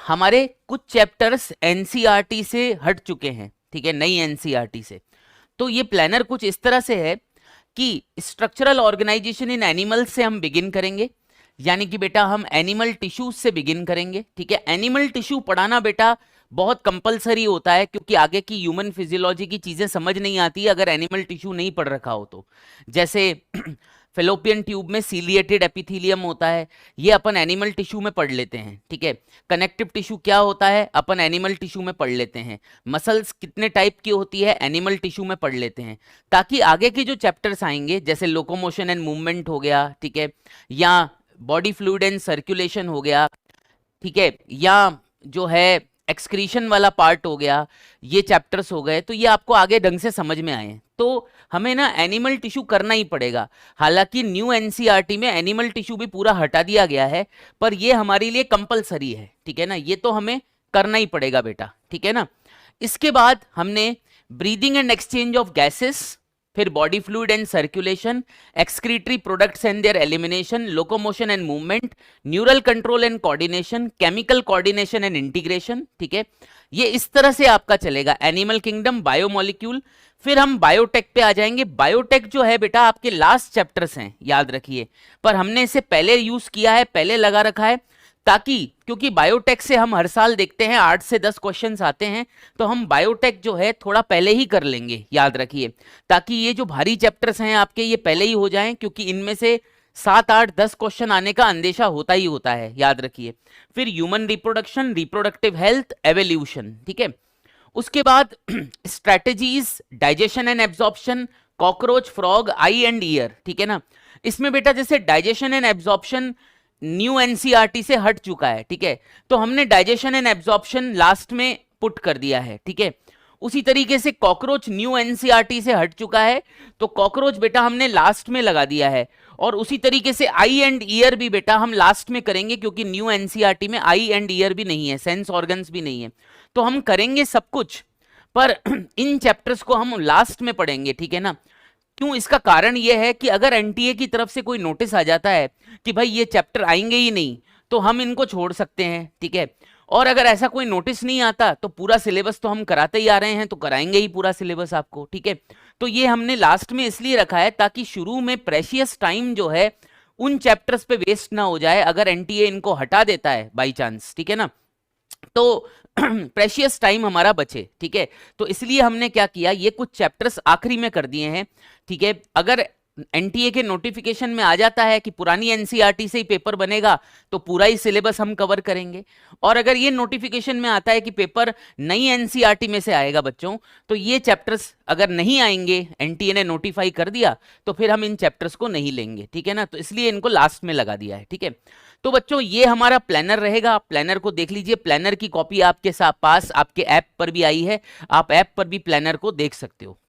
हमारे कुछ chapters NCERT से हट चुके हैं, ठीक है, नई एनसीईआरटी से। तो ये प्लानर कुछ इस तरह से है कि स्ट्रक्चरल ऑर्गेनाइजेशन इन एनिमल्स से हम बिगिन करेंगे, यानी कि बेटा हम एनिमल टिश्यूज से बिगिन करेंगे, ठीक है। एनिमल टिश्यू पढ़ाना बेटा बहुत कंपलसरी होता है, क्योंकि आगे की ह्यूमन फिजियोलॉजी की चीजें समझ नहीं आती अगर एनिमल टिश्यू नहीं पढ़ रखा हो तो। जैसे फेलोपियन ट्यूब में सीलिएटेड एपिथेलियम होता है, ये अपन एनिमल टिश्यू में पढ़ लेते हैं, ठीक है। कनेक्टिव टिश्यू क्या होता है अपन एनिमल टिश्यू में पढ़ लेते हैं। मसल्स कितने टाइप की होती है एनिमल टिश्यू में पढ़ लेते हैं, ताकि आगे के जो चैप्टर्स आएंगे जैसे लोकोमोशन एंड मूवमेंट हो गया, ठीक है, या बॉडी फ्लूइड एंड सर्कुलेशन हो गया, ठीक है, या जो है एक्सक्रीशन वाला पार्ट हो गया, ये चैप्टर्स हो गए, तो ये आपको आगे ढंग से समझ में आए। तो हमें ना एनिमल टिश्यू करना ही पड़ेगा। हालांकि न्यू एनसीईआरटी में एनिमल टिश्यू भी पूरा हटा दिया गया है, पर ये हमारे लिए कंपलसरी है, ठीक है ना, ये तो हमें करना ही पड़ेगा बेटा, ठीक है ना। इसके बाद हमने breathing and exchange of gases, फिर body fluid and circulation, excretory products and their elimination, locomotion and movement, neural control and coordination, chemical coordination and integration, ठीक है। ये इस तरह से आपका चलेगा एनिमल किंगडम, बायोमोलिक्यूल। फिर हम बायोटेक पे आ जाएंगे। बायोटेक जो है बेटा आपके लास्ट चैप्टर्स हैं, याद रखिए, पर हमने इसे पहले यूज किया है, पहले लगा रखा है, ताकि क्योंकि बायोटेक से हम हर साल देखते हैं 8 से 10 क्वेश्चंस आते हैं, तो हम बायोटेक जो है थोड़ा पहले ही कर लेंगे, याद रखिए, ताकि ये जो भारी चैप्टर्स हैं आपके ये पहले ही हो जाएं, क्योंकि इनमें से 7, 8, 10 क्वेश्चन आने का अंदेशा होता ही होता है, याद रखिए। फिर human reproduction, reproductive health, evolution, ठीक है। उसके बाद strategies, digestion and absorption, cockroach, frog, I and year, ठीक है ना। इसमें बेटा जैसे digestion and absorption new NCERT से हट चुका है, ठीक है, तो हमने डाइजेशन एंड एब्जॉर्प्शन लास्ट में पुट कर दिया है, ठीक है। उसी तरीके से कॉकरोच न्यू एनसीईआरटी से हट चुका है, तो कॉकरोच बेटा हमने लास्ट में लगा दिया है। और उसी तरीके से आई एंड ईयर भी बेटा हम लास्ट में करेंगे, क्योंकि न्यू एनसीईआरटी में आई एंड ईयर भी नहीं है, सेंस ऑर्गन्स भी नहीं है, तो हम करेंगे सब कुछ, पर इन चैप्टर्स को हम लास्ट में पढ़ेंगे, ठीक है ना। क्यों? इसका कारण यह है कि अगर एनटीए की तरफ से कोई नोटिस आ जाता है कि भाई ये चैप्टर आएंगे ही नहीं, तो हम इनको छोड़ सकते हैं, ठीक है। और अगर ऐसा कोई नोटिस नहीं आता तो पूरा सिलेबस तो हम कराते ही आ रहे हैं, तो कराएंगे ही पूरा सिलेबस आपको, ठीक है। तो ये हमने लास्ट में इसलिए रखा है ताकि शुरू में प्रेशियस टाइम जो है उन चैप्टर्स पे वेस्ट ना हो जाए, अगर एनटीए इनको हटा देता है बाई चांस, ठीक है ना, तो प्रेशियस टाइम हमारा बचे, ठीक है। तो इसलिए हमने क्या किया, ये कुछ चैप्टर्स आखिरी में कर दिए हैं, ठीक है। अगर एनटीए के नोटिफिकेशन में आ जाता है कि पुरानी एनसीईआरटी से ही पेपर बनेगा, तो पूरा ही सिलेबस हम कवर करेंगे। और अगर ये नोटिफिकेशन में आता है कि पेपर नई एनसीईआरटी में से आएगा बच्चों, तो ये चैप्टर्स अगर नहीं आएंगे, एनटीए ने नोटिफाई कर दिया, तो फिर हम इन चैप्टर्स को नहीं लेंगे, ठीक है ना। तो इसलिए इनको लास्ट में लगा दिया है, ठीक है। तो बच्चों ये हमारा प्लानर रहेगा, प्लानर को देख लीजिए। प्लानर की कॉपी आपके पास आपके ऐप पर भी आई है, आप ऐप पर भी प्लानर को देख सकते हो।